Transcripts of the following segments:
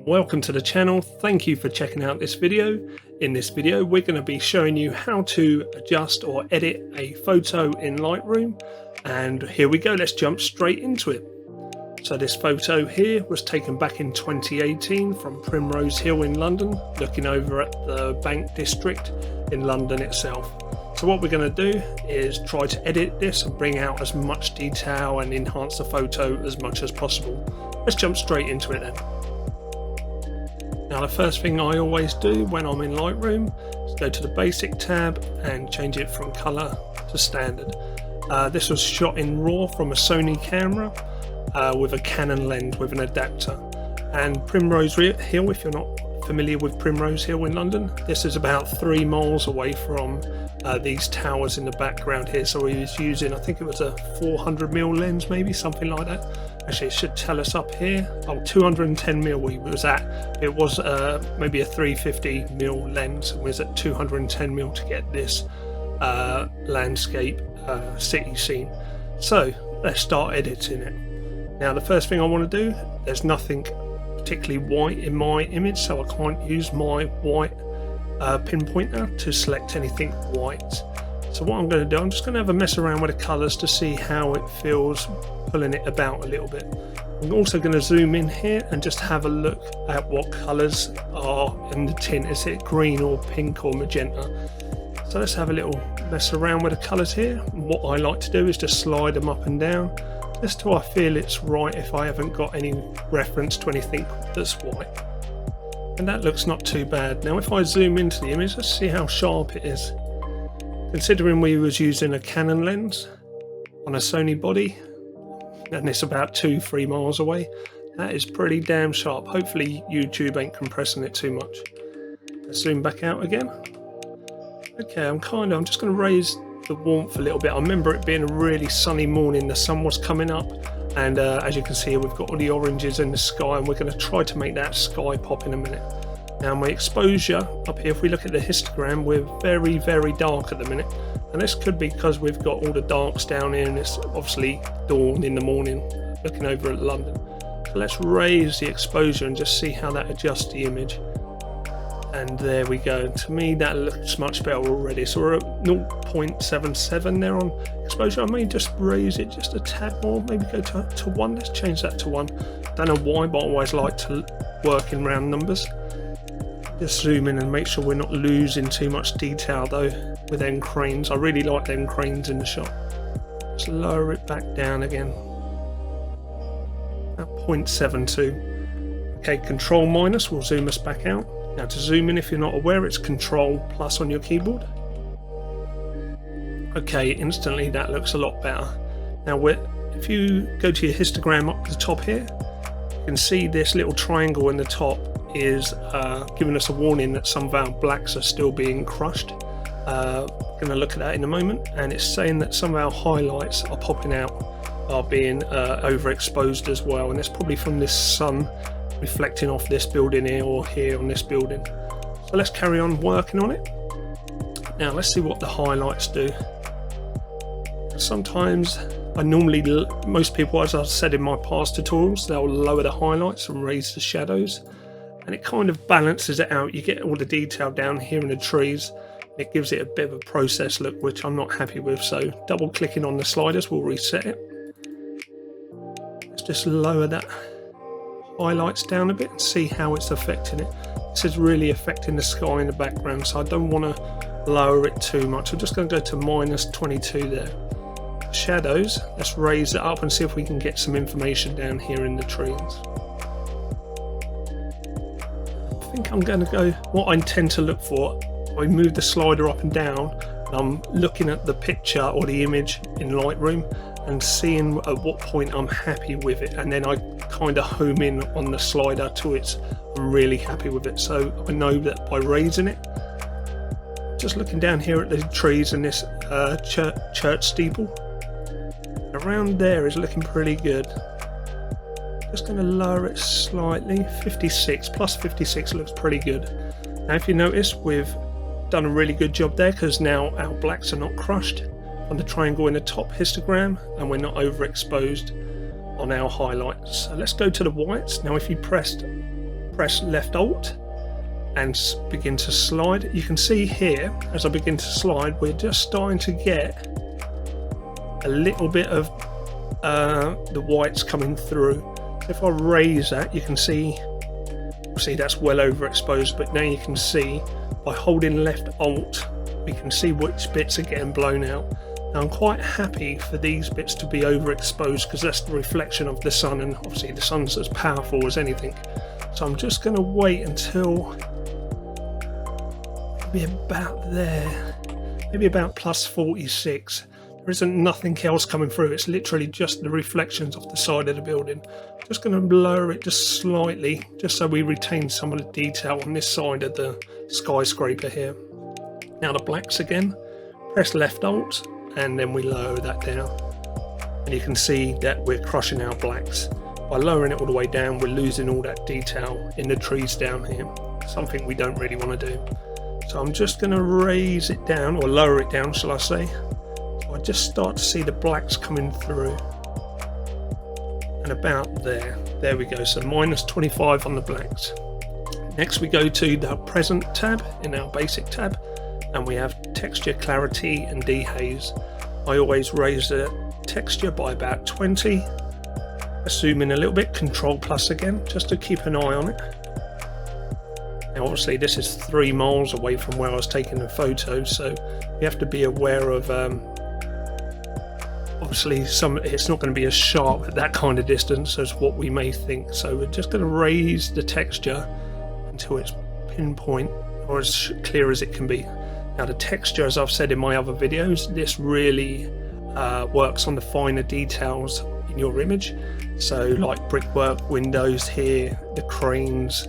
Welcome to the channel. Thank you for checking out this video. In this video we're going to be showing you how to adjust or edit a photo in Lightroom, and here we go, let's jump straight into it. So this photo here was taken back in 2018 from Primrose Hill in London, looking over at the Bank District in London itself. So what we're going to do is try to edit this and bring out as much detail and enhance the photo as much as possible. Let's jump straight into it then. Now the first thing I always do when I'm in Lightroom is go to the basic tab and change it from color to standard. This was shot in RAW from a Sony camera with a Canon lens with an adapter. And Primrose Hill, if you're not familiar with Primrose Hill in London, this is about 3 miles away from these towers in the background here. So we was using, I think it was a 400mm lens, maybe something like that. Actually, it should tell us up here. Oh, 210mm we was at. It was maybe a 350mm lens. We was at 210mm to get this landscape city scene. So let's start editing it. Now the first thing I want to do, there's nothing particularly white in my image, so I can't use my white pinpointer to select anything white. So what I'm going to do, I'm just going to have a mess around with the colours to see how it feels pulling it about a little bit. I'm also going to zoom in here and just have a look at what colours are in the tint. Is it green or pink or magenta? So let's have a little mess around with the colours here. And what I like to do is just slide them up and down just till I feel it's right, if I haven't got any reference to anything that's white. And that looks not too bad. Now if I zoom into the image, let's see how sharp it is. Considering we was using a Canon lens on a Sony body, and it's about 2-3 miles away, that is pretty damn sharp. Hopefully YouTube ain't compressing it too much. Let's zoom back out again. Okay, I'm just going to raise the warmth a little bit. I remember it being a really sunny morning, the sun was coming up, and as you can see, we've got all the oranges in the sky, and we're going to try to make that sky pop in a minute. Now my exposure up here, if we look at the histogram, we're very, very dark at the minute, and this could be because we've got all the darks down here and it's obviously dawn in the morning looking over at London. So let's raise the exposure and just see how that adjusts the image. And there we go. To me that looks much better already. So we're at 0.77 there on exposure. I may just raise it just a tad more, maybe go to 1. Let's change that to 1. Don't know why, but I always like to work in round numbers. Just zoom in and make sure we're not losing too much detail though with them cranes. I really like them cranes in the shot. Just lower it back down again at 0.72. Okay, control minus will zoom us back out. Now to zoom in, if you're not aware, it's control plus on your keyboard. Okay, instantly that looks a lot better. Now if you go to your histogram up the top here, you can see this little triangle in the top is giving us a warning that some of our blacks are still being crushed. Going to look at that in a moment, and it's saying that some of our highlights are popping out, are being overexposed as well, and that's probably from this sun reflecting off this building here or here on this building. So let's carry on working on it. Now let's see what the highlights do. Sometimes most people, as I've said in my past tutorials, they'll lower the highlights and raise the shadows, and it kind of balances it out. You get all the detail down here in the trees. It gives it a bit of a processed look, which I'm not happy with. So double clicking on the sliders will reset it. Let's just lower that highlights down a bit and see how it's affecting it. This is really affecting the sky in the background, so I don't want to lower it too much. I'm just going to go to -22 there. Shadows, let's raise it up and see if we can get some information down here in the trees. I think I'm going to go, what I tend to look for, I move the slider up and down, and I'm looking at the picture or the image in Lightroom and seeing at what point I'm happy with it, and then I kind of home in on the slider till I'm really happy with it. So I know that by raising it, just looking down here at the trees and this church steeple, around there is looking pretty good. Just going to lower it slightly. 56 plus 56 looks pretty good. Now if you notice, we've done a really good job there, because now our blacks are not crushed on the triangle in the top histogram, and we're not overexposed on our highlights. So let's go to the whites. Now if you pressed press left alt and begin to slide. You can see here, as I begin to slide, we're just starting to get a little bit of the whites coming through. So if I raise that, you can see that's well overexposed, but now you can see by holding left alt, we can see which bits are getting blown out. Now I'm quite happy for these bits to be overexposed because that's the reflection of the sun, and obviously the sun's as powerful as anything. So I'm just going to wait until maybe about there, maybe about plus 46. There isn't nothing else coming through, it's literally just the reflections off the side of the building. Just going to blur it just slightly, just so we retain some of the detail on this side of the skyscraper here. Now the blacks again, press left alt and then we lower that down. And you can see that we're crushing our blacks. By lowering it all the way down, we're losing all that detail in the trees down here, something we don't really want to do. So I'm just going to raise it down, or lower it down shall I say. I just start to see the blacks coming through, and about there we go. So minus 25 on the blacks. Next we go to the present tab in our basic tab, and we have texture, clarity and dehaze. I always raise the texture by about 20, zoom in a little bit, Control plus again, just to keep an eye on it. Now obviously this is 3 miles away from where I was taking the photo, so you have to be aware of obviously it's not going to be as sharp at that kind of distance as what we may think. So we're just going to raise the texture until it's pinpoint or as clear as it can be. Now the texture, as I've said in my other videos, this really works on the finer details in your image. So like brickwork, windows here, the cranes,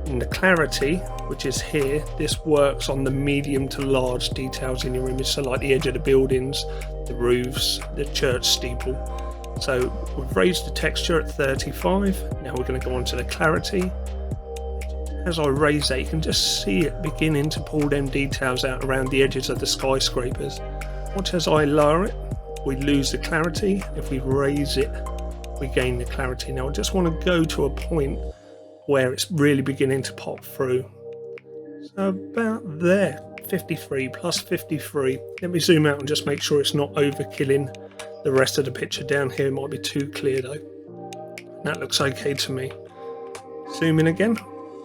and the clarity, which is here, this works on the medium to large details in your image, so like the edge of the buildings, the roofs, the church steeple. So we've raised the texture at 35. Now we're going to go on to the clarity. As I raise that, you can just see it beginning to pull them details out around the edges of the skyscrapers. Watch as I lower it, we lose the clarity. If we raise it, we gain the clarity. Now I just want to go to a point where it's really beginning to pop through. So about there, 53 plus 53. Let me zoom out and just make sure it's not overkilling the rest of the picture. Down here might be too clear though. That looks okay to me. Zoom in again,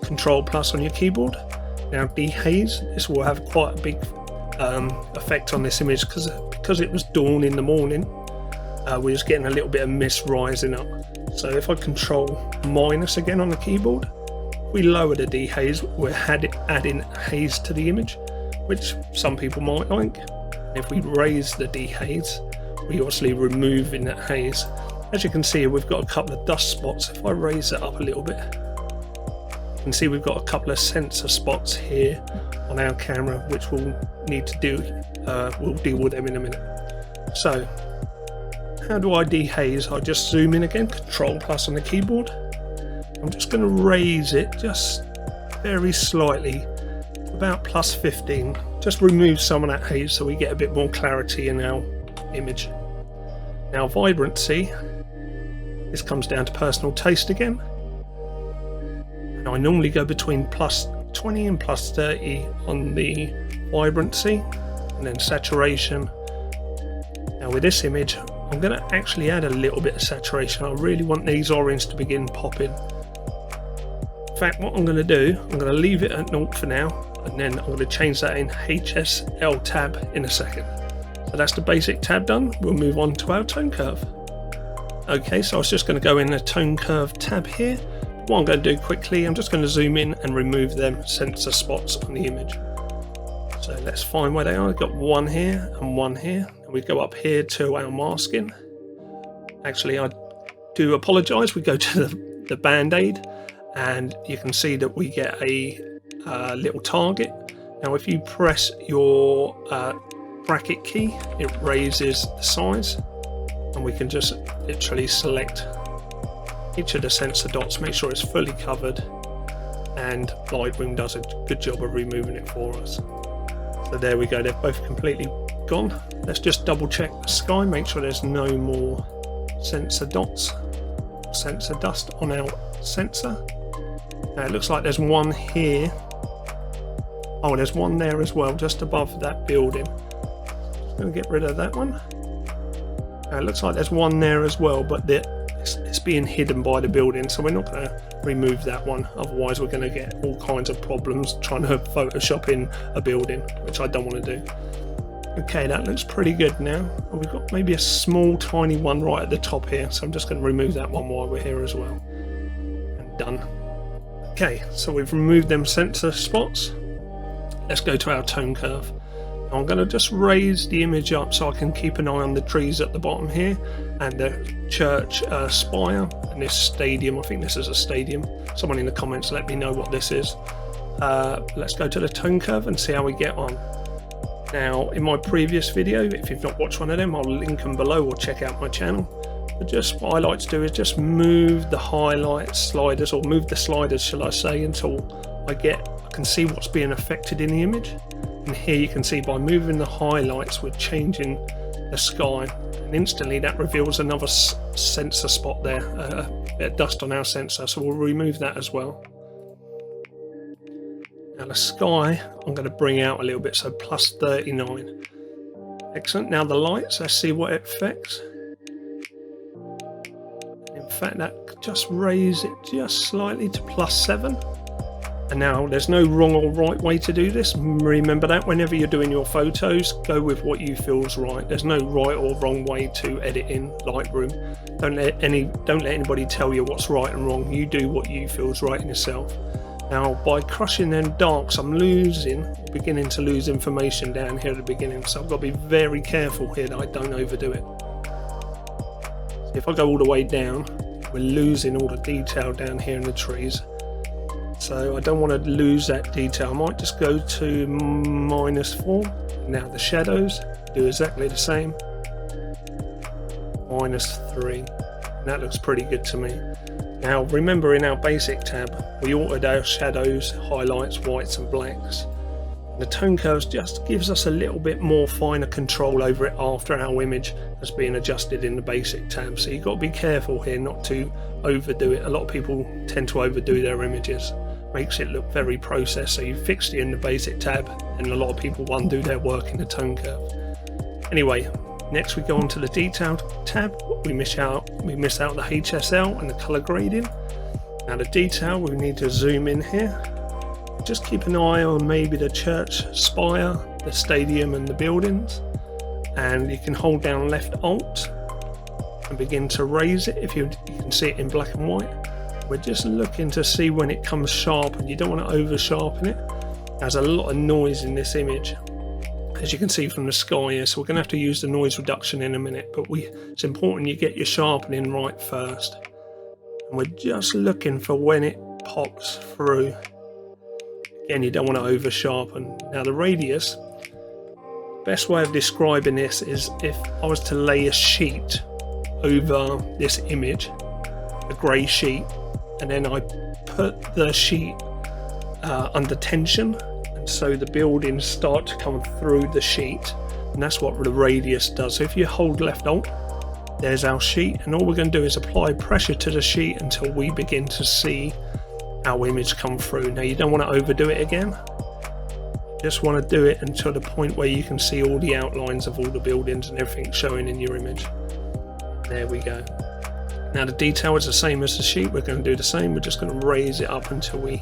Control plus on your keyboard. Now dehaze, this will have quite a big effect on this image because it was dawn in the morning. We're just getting a little bit of mist rising up. So if I Control minus again on the keyboard, we lower the dehaze, we're adding haze to the image, which some people might like. If we raise the dehaze, we obviously removing that haze. As you can see, we've got a couple of dust spots. If I raise it up a little bit, you can see we've got a couple of sensor spots here on our camera, which we'll need to do. We'll deal with them in a minute. So how do I dehaze? I just zoom in again, Control plus on the keyboard. I'm just going to raise it just very slightly, about plus 15. Just remove some of that haze so we get a bit more clarity in our image. Now vibrancy, this comes down to personal taste again. And I normally go between plus 20 and plus 30 on the vibrancy, and then saturation. Now with this image, I'm going to actually add a little bit of saturation. I really want these orange to begin popping. In fact, what I'm going to do, I'm going to leave it at 0 for now, and then I'm going to change that in HSL tab in a second. So that's the basic tab done. We'll move on to our tone curve. Okay, so I was just going to go in the tone curve tab here. What I'm going to do quickly, I'm just going to zoom in and remove them sensor spots on the image. So let's find where they are. I've got one here and one here. And we go up here to our masking. Actually, I do apologise. We go to the band-aid, and you can see that we get a little target. Now if you press your bracket key, it raises the size, and we can just literally select each of the sensor dots, make sure it's fully covered, and Lightroom does a good job of removing it for us. So there we go, they're both completely gone. Let's just double check the sky, make sure there's no more sensor dots, sensor dust on our sensor. Now it looks like there's one here. Oh, there's one there as well, just above that building. Just going to get rid of that one. Now it looks like there's one there as well, but it's being hidden by the building, so we're not going to remove that one. Otherwise we're going to get all kinds of problems trying to Photoshop in a building, which I don't want to do. Okay, that looks pretty good now. We've got maybe a small tiny one right at the top here, so I'm just going to remove that one while we're here as well. And done. Okay, so we've removed them sensor spots. Let's go to our tone curve. I'm going to just raise the image up so I can keep an eye on the trees at the bottom here, and the church spire, and this stadium. I think this is a stadium. Someone in the comments let me know what this is. Let's go to the tone curve and see how we get on. Now, in my previous video, if you've not watched one of them, I'll link them below, or check out my channel. But just what I like to do is just move the highlight sliders, or move the sliders, shall I say, until I can see what's being affected in the image. And here you can see by moving the highlights, we're changing the sky, and instantly that reveals another sensor spot there, a bit of dust on our sensor, so we'll remove that as well. Now the sky I'm going to bring out a little bit, so plus 39. Excellent. Now the lights, let's see what it affects. In fact, that just raise it just slightly to plus 7. And now there's no wrong or right way to do this. Remember that whenever you're doing your photos, go with what you feel is right. There's no right or wrong way to edit in Lightroom. Don't let anybody tell you what's right and wrong. You do what you feel is right in yourself. Now by crushing them darks, I'm beginning to lose information down here at the beginning. So I've got to be very careful here that I don't overdo it. So if I go all the way down, we're losing all the detail down here in the trees. So I don't want to lose that detail. I might just go to -4. Now the shadows, do exactly the same. -3. And that looks pretty good to me. Now remember, in our basic tab, we altered our shadows, highlights, whites and blacks. The tone curves just gives us a little bit more finer control over it after our image has been adjusted in the basic tab. So you've got to be careful here not to overdo it. A lot of people tend to overdo their images. Makes it look very processed, so you fixed it in the basic tab, and a lot of people undo their work in the tone curve. Anyway, next we go on to the detailed tab. We miss out the HSL and the color grading. Now the detail, we need to zoom in here. Just keep an eye on maybe the church spire, the stadium and the buildings, and you can hold down left Alt and begin to raise it. If you can see it in black and white. We're just looking to see when it comes sharp, and you don't want to over sharpen it. There's a lot of noise in this image, as you can see from the sky here, so we're going to have to use the noise reduction in a minute, but it's important you get your sharpening right first. And we're just looking for when it pops through. Again, you don't want to over sharpen. Now the radius, best way of describing this is if I was to lay a sheet over this image, a grey sheet, and then I put the sheet under tension, and so the buildings start to come through the sheet, and that's what the radius does. So if you hold left Alt, there's our sheet, and all we're going to do is apply pressure to the sheet until we begin to see our image come through. Now you don't want to overdo it again, just want to do it until the point where you can see all the outlines of all the buildings and everything showing in your image. There we go. Now the detail is the same as the sheet. We're going to do the same. We're just going to raise it up until we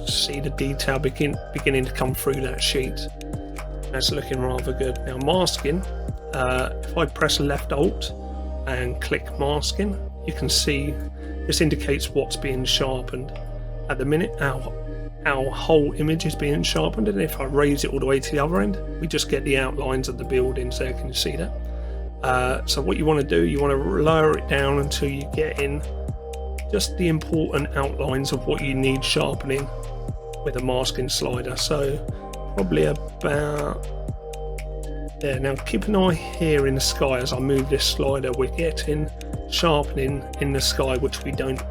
see the detail beginning to come through that sheet. That's looking rather good. Now masking, if I press left Alt and click masking, you can see this indicates what's being sharpened. At the minute our whole image is being sharpened, and if I raise it all the way to the other end, we just get the outlines of the buildings there. Can you see that? So what you want to do, you want to lower it down until you get in just the important outlines of what you need sharpening with a masking slider. So probably about there. Now keep an eye here in the sky as I move this slider. We're getting sharpening in the sky, which we don't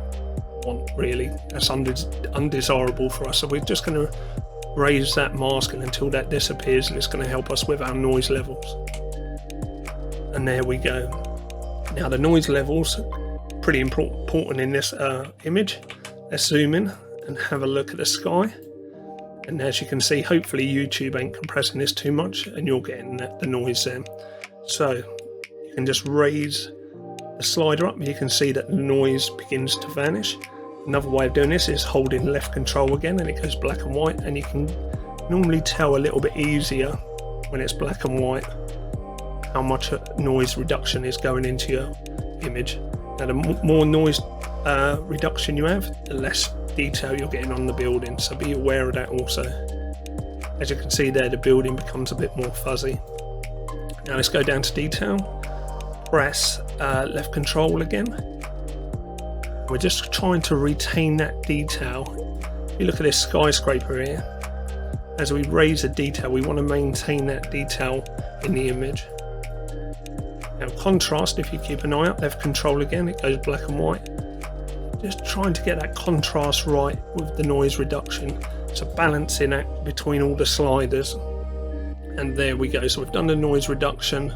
want really. That's undesirable for us. So we're just going to raise that masking until that disappears, and it's going to help us with our noise levels. And there we go. Now the noise levels, pretty important in this image. Let's zoom in and have a look at the sky. And as you can see, hopefully YouTube ain't compressing this too much and you're getting the noise there. So you can just raise the slider up, you can see that the noise begins to vanish. Another way of doing this is holding left control again and it goes black and white, and you can normally tell a little bit easier when it's black and white how much noise reduction is going into your image. Now the more noise reduction you have, the less detail you're getting on the building, so be aware of that also. As you can see there, the building becomes a bit more fuzzy. Now let's go down to detail, press left control again. We're just trying to retain that detail. If you look at this skyscraper here, as we raise the detail, we want to maintain that detail in the image. Now contrast, if you keep an eye out, left control again, it goes black and white. Just trying to get that contrast right with the noise reduction. So balancing act between all the sliders. And there we go. So we've done the noise reduction.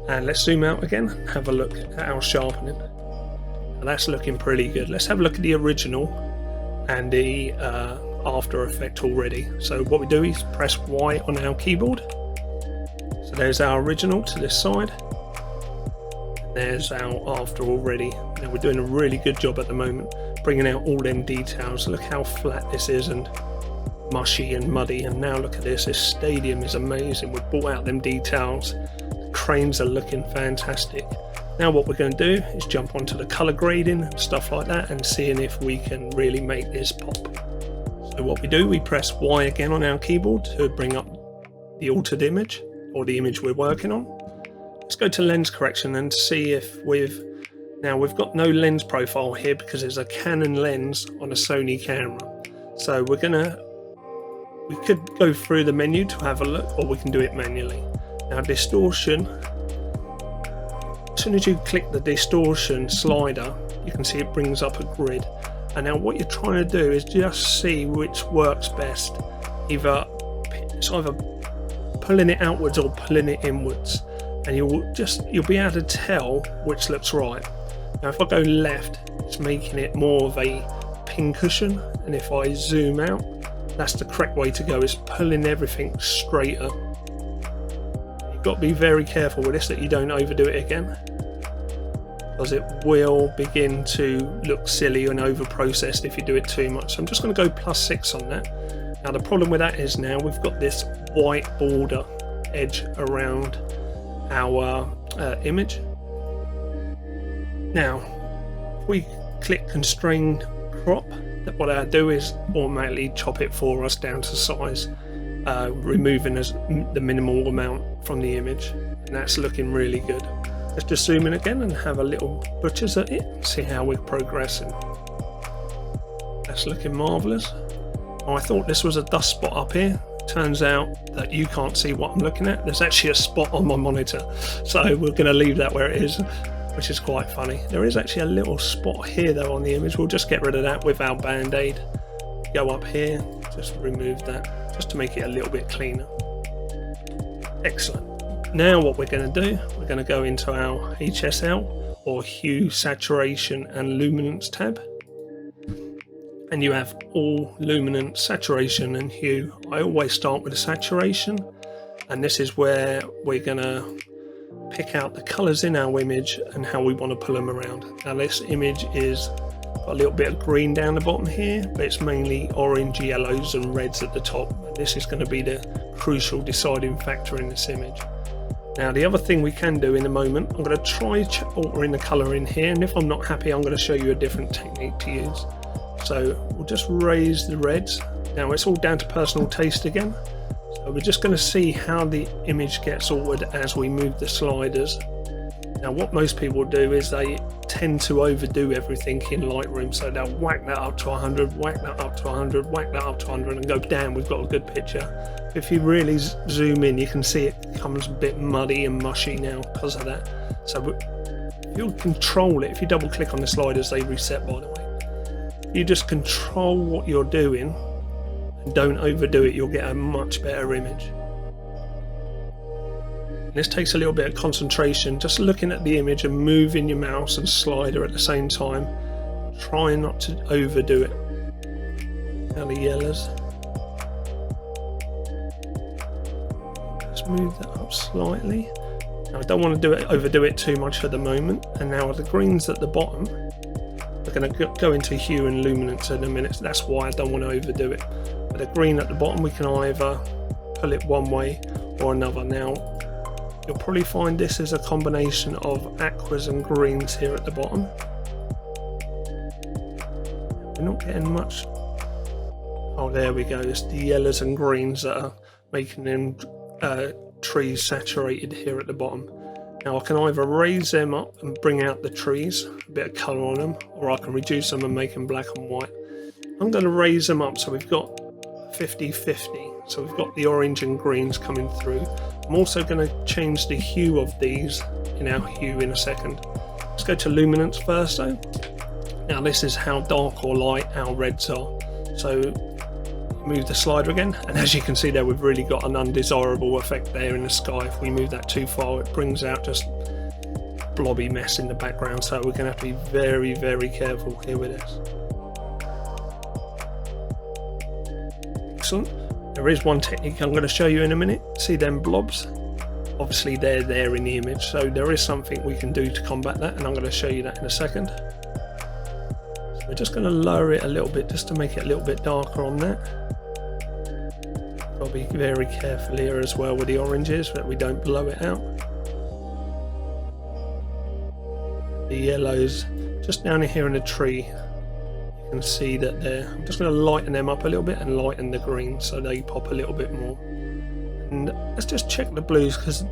And let's zoom out again and have a look at our sharpening. Now that's looking pretty good. Let's have a look at the original and the After Effect already. So what we do is press Y on our keyboard. So there's our original to this side. There's our after already. Now we're doing a really good job at the moment bringing out all them details. Look how flat this is and mushy and muddy, and now look at this stadium is amazing. We've brought out them details. The cranes are looking fantastic. Now what we're going to do is jump onto the color grading and stuff like that and seeing if we can really make this pop. So what we do, we press Y again on our keyboard to bring up the altered image or the image we're working on. Let's go to lens correction and see if we've got no lens profile here because there's a Canon lens on a Sony camera. So we could go through the menu to have a look, or we can do it manually. Now distortion, as soon as you click the distortion slider, you can see it brings up a grid. And now what you're trying to do is just see which works best. It's either pulling it outwards or pulling it inwards. And you'll be able to tell which looks right. Now if I go left, it's making it more of a pincushion, and if I zoom out, that's the correct way to go, is pulling everything straighter. You've got to be very careful with this that you don't overdo it again, because it will begin to look silly and over processed if you do it too much. So I'm just going to go +6 on that. Now the problem with that is now we've got this white border edge around our image. Now if we click constrain crop, what I do is automatically chop it for us down to size, removing the minimal amount from the image, and that's looking really good. Let's just zoom in again and have a little butchers at it and see how we're progressing. That's looking marvellous. Oh, I thought this was a dust spot up here. Turns out that you can't see what I'm looking at. There's actually a spot on my monitor, so we're going to leave that where it is, which is quite funny. There is actually a little spot here though on the image. We'll just get rid of that with our band-aid. Go up here, just remove that, just to make it a little bit cleaner. Excellent. Now what we're going to do, we're going to go into our HSL, or Hue, Saturation and Luminance tab. And you have all luminance, saturation and hue. I always start with the saturation, and this is where we're going to pick out the colours in our image and how we want to pull them around. Now this image is got a little bit of green down the bottom here, but it's mainly orange, yellows and reds at the top. And this is going to be the crucial deciding factor in this image. Now the other thing we can do in a moment, I'm going to try altering the colour in here, and if I'm not happy I'm going to show you a different technique to use. So we'll just raise the reds. Now it's all down to personal taste again. So we're just going to see how the image gets altered as we move the sliders. Now what most people do is they tend to overdo everything in Lightroom. So they'll whack that up to 100, whack that up to 100, whack that up to 100 and go, damn, we've got a good picture. If you really zoom in, you can see it becomes a bit muddy and mushy now because of that. So if you control it, if you double click on the sliders, they reset, by the way. You just control what you're doing and don't overdo it, you'll get a much better image. And this takes a little bit of concentration, just looking at the image and moving your mouse and slider at the same time, trying not to overdo it. Now the yellows. Let's move that up slightly. Now I don't want to overdo it too much at the moment. And now the greens at the bottom, we're going to go into hue and luminance in a minute. So that's why I don't want to overdo it. But the green at the bottom, we can either pull it one way or another. Now you'll probably find this is a combination of aquas and greens here at the bottom. We're not getting much. Oh, there we go. It's the yellows and greens that are making them trees saturated here at the bottom. Now I can either raise them up and bring out the trees, a bit of colour on them, or I can reduce them and make them black and white. I'm going to raise them up so we've got 50-50. So we've got the orange and greens coming through. I'm also going to change the hue of these in our hue in a second. Let's go to luminance first though. Now this is how dark or light our reds are. So move the slider again, and as you can see there, we've really got an undesirable effect there in the sky. If we move that too far, it brings out just blobby mess in the background, so we're going to have to be very, very careful here with this. Excellent. There is one technique I'm going to show you in a minute. See them blobs? Obviously they're there in the image, so there is something we can do to combat that, and I'm going to show you that in a second. So we're just going to lower it a little bit just to make it a little bit darker on that. Got to be very careful here as well with the oranges that we don't blow it out. The yellows just down here in the tree, you can see that there. I'm just going to lighten them up a little bit and lighten the greens so they pop a little bit more. And let's just check the blues, because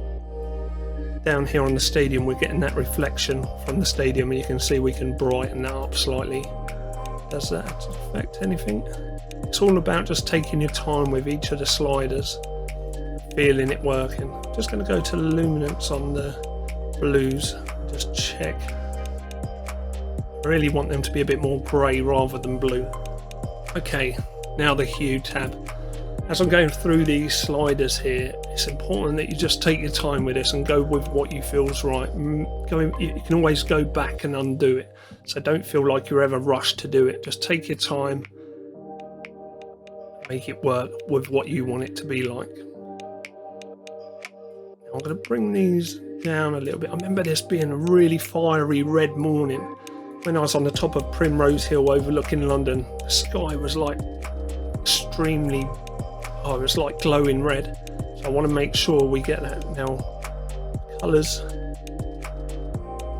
down here on the stadium we're getting that reflection from the stadium, and you can see we can brighten that up slightly. Does that affect anything? It's all about just taking your time with each of the sliders, feeling it working. Just going to go to luminance on the blues, just check. I really want them to be a bit more grey rather than blue. Okay, now the hue tab. As I'm going through these sliders here, it's important that you just take your time with this and go with what you feel's right. You can always go back and undo it, so don't feel like you're ever rushed to do it. Just take your time, make it work with what you want it to be like. Now I'm going to bring these down a little bit. I remember this being a really fiery red morning when I was on the top of Primrose Hill overlooking London. The sky was like extremely, it was like glowing red. So I want to make sure we get that. Now colours,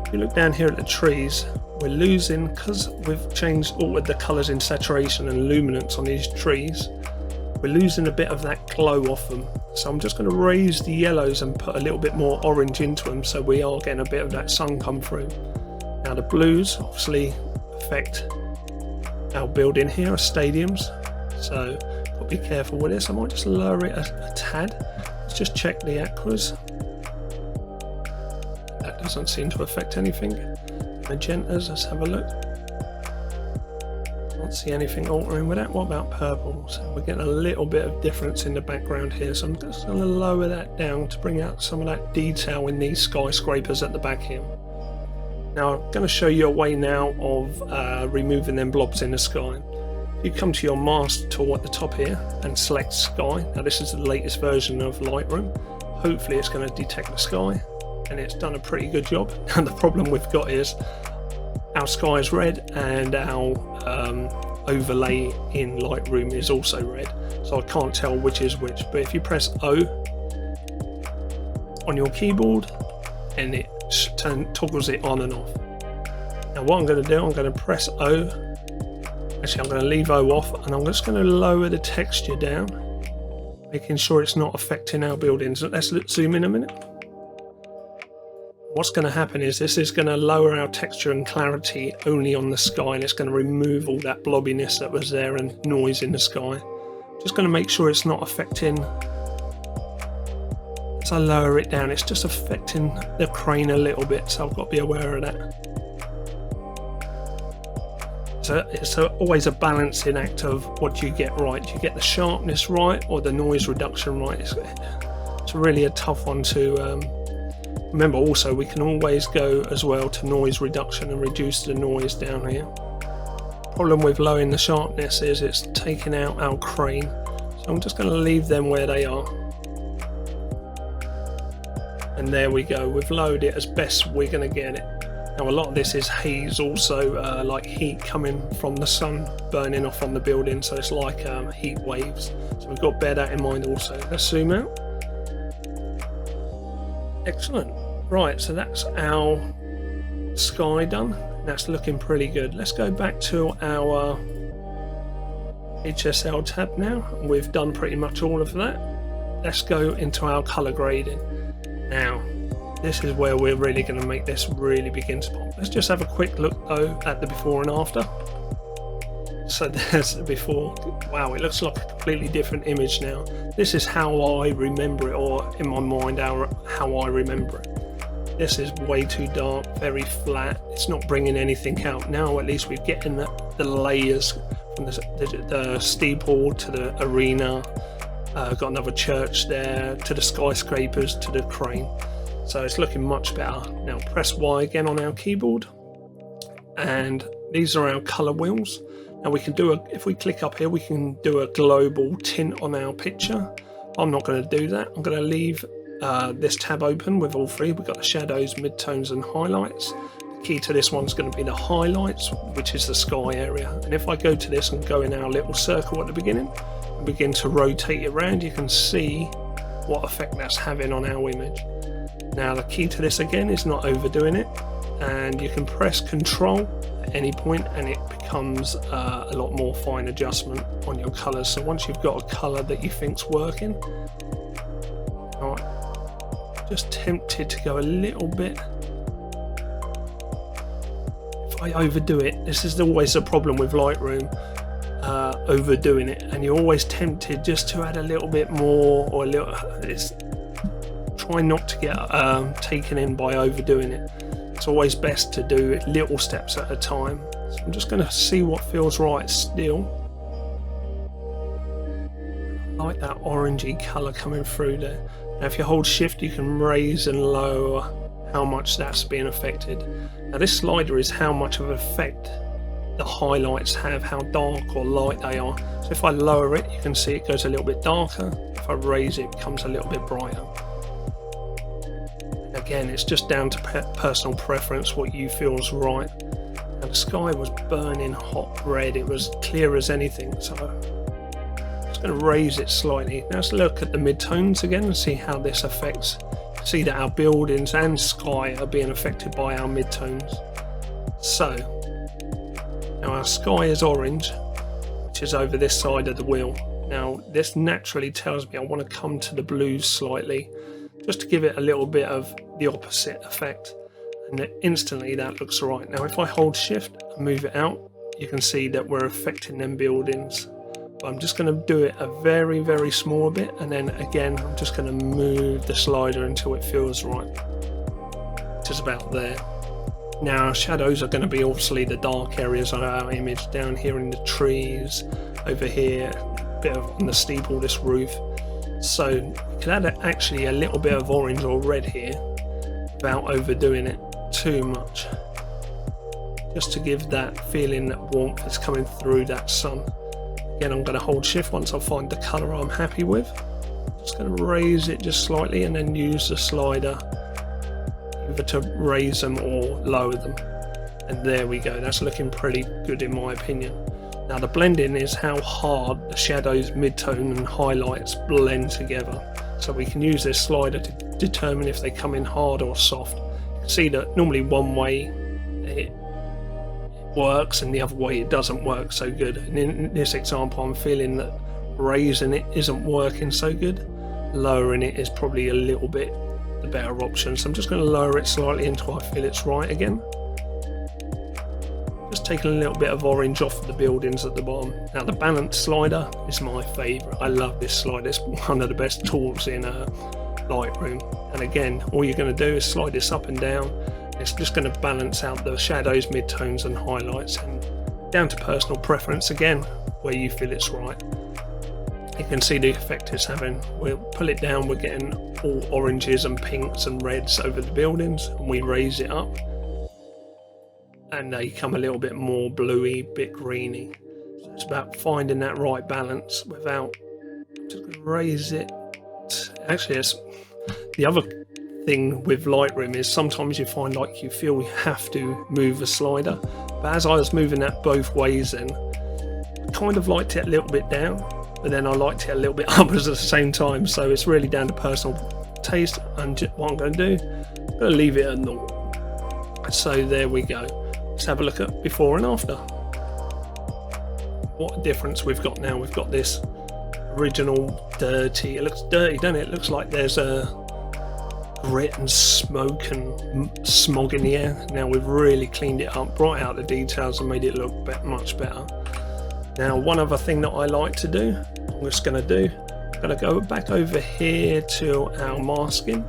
if you look down here at the trees, we're losing, because we've changed all of the colours in saturation and luminance on these trees, we're losing a bit of that glow off them. So I'm just going to raise the yellows and put a little bit more orange into them, so we are getting a bit of that sun come through. Now the blues obviously affect our building here, our stadiums, so got to be careful with this. I might just lower it a tad. Let's just check the aquas. That doesn't seem to affect anything. Magentas, let's have a look. Can't see anything altering with that. What about purple? So we're getting a little bit of difference in the background here, so I'm just going to lower that down to bring out some of that detail in these skyscrapers at the back here. Now I'm going to show you a way now of removing them blobs in the sky. You come to your mask tool at the top here and select sky. Now this is the latest version of Lightroom. Hopefully it's going to detect the sky, and it's done a pretty good job. And the problem we've got is our sky is red and our overlay in Lightroom is also red, so I can't tell which is which. But if you press O on your keyboard, and it toggles it on and off. Now what I'm going to do, I'm going to press O. Actually, I'm going to leave O off, and I'm just going to lower the texture down, making sure it's not affecting our buildings. Let's zoom in a minute. What's going to happen is this is going to lower our texture and clarity only on the sky, and it's going to remove all that blobbiness that was there and noise in the sky. Just going to make sure it's not affecting. As I lower it down, it's just affecting the crane a little bit, so I've got to be aware of that. So it's always a balancing act of what you get right. Do you get the sharpness right or the noise reduction right? It's really a tough one to remember. Also, we can always go as well to noise reduction and reduce the noise down here. problem with lowering the sharpness is it's taking out our crane. So I'm just going to leave them where they are. And there we go, we've lowered it as best we're going to get it. Now a lot of this is haze also, like heat coming from the sun burning off on the building, so it's like heat waves. So we've got to bear that in mind also. Let's zoom out. Excellent. Right, so that's our sky done. That's looking pretty good. Let's go back to our HSL tab now. We've done pretty much all of that. Let's go into our color grading. Now, this is where we're really going to make this really begin to pop. Let's just have a quick look though at the before and after. So there's the before. Wow, it looks like a completely different image now. This is how I remember it, or in my mind how I remember it. This is way too dark, very flat. It's not bringing anything out. Now at least we're getting the layers from the steeple to the arena. Got another church there, to the skyscrapers, to the crane. So it's looking much better. Now press Y again on our keyboard, and these are our color wheels. Now we can do if we click up here, we can do a global tint on our picture. I'm not going to do that. I'm going to leave this tab open with all three. We've got the shadows, midtones and highlights. The key to this one's going to be the highlights, which is the sky area. And if I go to this and go in our little circle at the beginning and begin to rotate it around, you can see what effect that's having on our image. Now the key to this again is not overdoing it, and you can press Control at any point and it becomes a lot more fine adjustment on your colors. So once you've got a color that you think's working, all right, just tempted to go a little bit. If I overdo it, this is always a problem with Lightroom, overdoing it, and you're always tempted just to add a little bit more, or a little. Try not to get taken in by overdoing it. It's always best to do little steps at a time. So I'm just going to see what feels right still. I like that orangey colour coming through there. Now if you hold shift, you can raise and lower how much that's being affected. Now this slider is how much of an effect the highlights have, how dark or light they are. So if I lower it, you can see it goes a little bit darker. If I raise it, it becomes a little bit brighter. Again, it's just down to personal preference, what you feel is right. Now the sky was burning hot red, it was clear as anything, so I'm just going to raise it slightly. Now let's look at the midtones again and see how this affects. See that our buildings and sky are being affected by our midtones. So now our sky is orange, which is over this side of the wheel. Now this naturally tells me I want to come to the blues slightly, just to give it a little bit of the opposite effect, and then instantly that looks right. Now if I hold shift and move it out, you can see that we're affecting them buildings. But I'm just going to do it a very, very small bit, and then again I'm just going to move the slider until it feels right, which is about there. Now our shadows are going to be obviously the dark areas of our image, down here in the trees, over here, a bit of on the steeple, this roof. So you can add actually a little bit of orange or red here without overdoing it too much, just to give that feeling that warmth is coming through that sun. Again, I'm going to hold shift once I find the colour I'm happy with. Just going to raise it just slightly and then use the slider either to raise them or lower them. And there we go, that's looking pretty good in my opinion. Now the blending is how hard the shadows, midtone and highlights blend together. So we can use this slider to determine if they come in hard or soft. You can see that normally one way it works and the other way it doesn't work so good. And in this example I'm feeling that raising it isn't working so good. Lowering it is probably a little bit the better option. So I'm just going to lower it slightly until I feel it's right again. Just taking a little bit of orange off the buildings at the bottom. Now the balance slider is my favourite. I love this slider. It's one of the best tools in Lightroom. And again, all you're going to do is slide this up and down. It's just going to balance out the shadows, midtones and highlights, and down to personal preference again, where you feel it's right. You can see the effect it's having. We'll pull it down, we're getting all oranges and pinks and reds over the buildings, and we raise it up. and they come a little bit more bluey, bit greeny. So it's about finding that right balance without, I'm just going to raise it. Actually, it's the other thing with Lightroom is sometimes you find like you feel you have to move a slider, but as I was moving that both ways, then I kind of liked it a little bit down, but then I liked it a little bit up at the same time. So it's really down to personal taste. And what I'm going to do, I'm going to leave it at normal. So there we go. Let's have a look at before and after. What a difference we've got now. We've got this original dirty, it looks dirty, doesn't it? It looks like there's a grit and smoke and smog in the air. Now we've really cleaned it up, brought out the details and made it look much better. Now one other thing that I like to do, I'm just going to go back over here to our masking,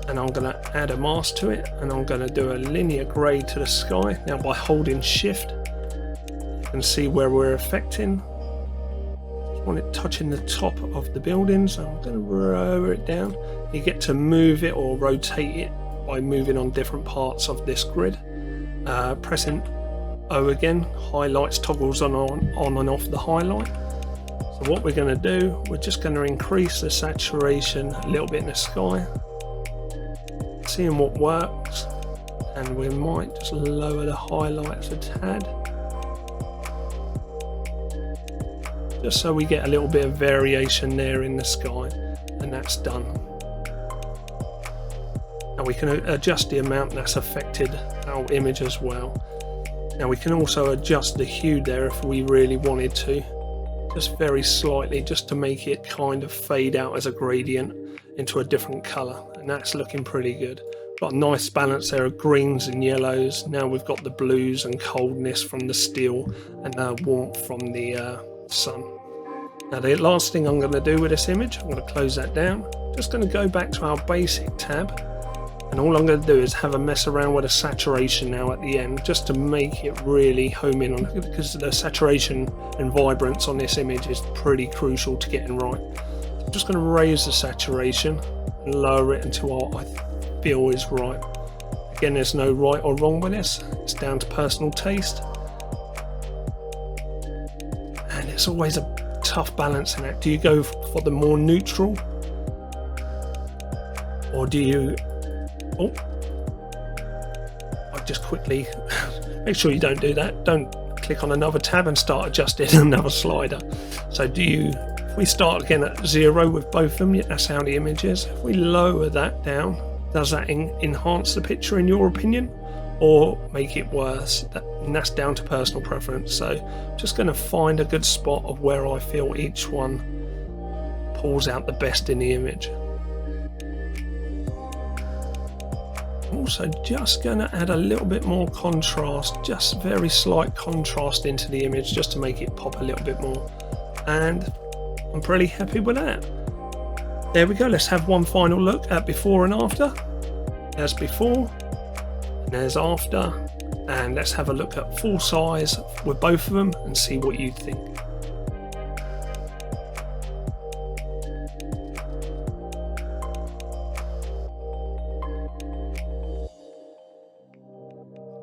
and I'm going to add a mask to it, and I'm going to do a linear grade to the sky. Now by holding shift you can see where we're affecting. Just want it touching the top of the building, so I'm going to lower it down. You get to move it or rotate it by moving on different parts of this grid. Pressing O again highlights, toggles on and off the highlight. So what we're going to do, we're just going to increase the saturation a little bit in the sky, seeing what works, and we might just lower the highlights a tad, just so we get a little bit of variation there in the sky, and that's done. Now we can adjust the amount that's affected our image as well. Now we can also adjust the hue there if we really wanted to, just very slightly, just to make it kind of fade out as a gradient into a different color, and that's looking pretty good. Got a nice balance there of greens and yellows. Now we've got the blues and coldness from the steel and warmth from the sun. Now the last thing I'm going to do with this image, I'm going to close that down. Just going to go back to our basic tab, and all I'm going to do is have a mess around with the saturation now at the end, just to make it really home in on it, because the saturation and vibrance on this image is pretty crucial to getting right. So I'm just going to raise the saturation and lower it until what I feel is right. Again, there's no right or wrong with this, it's down to personal taste, and it's always a tough balancing act. Do you go for the more neutral, or do you I'll just quickly make sure you don't do that. Don't click on another tab and start adjusting another slider. So if we start again at 0 with both of them, that's how the image is. If we lower that down, does that enhance the picture in your opinion, or make it worse? And that's down to personal preference. So I'm just going to find a good spot of where I feel each one pulls out the best in the image. I'm also just going to add a little bit more contrast, just very slight contrast into the image, just to make it pop a little bit more, and I'm pretty happy with that. There we go. Let's have one final look at before and after. There's before and there's after, and let's have a look at full size with both of them and see what you think.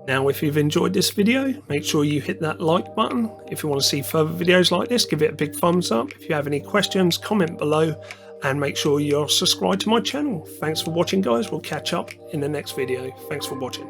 Now, if you've enjoyed this video, make sure you hit that like button. If you want to see further videos like this, give it a big thumbs up. If you have any questions, comment below, and make sure you're subscribed to my channel. Thanks for watching, guys. We'll catch up in the next video. Thanks for watching.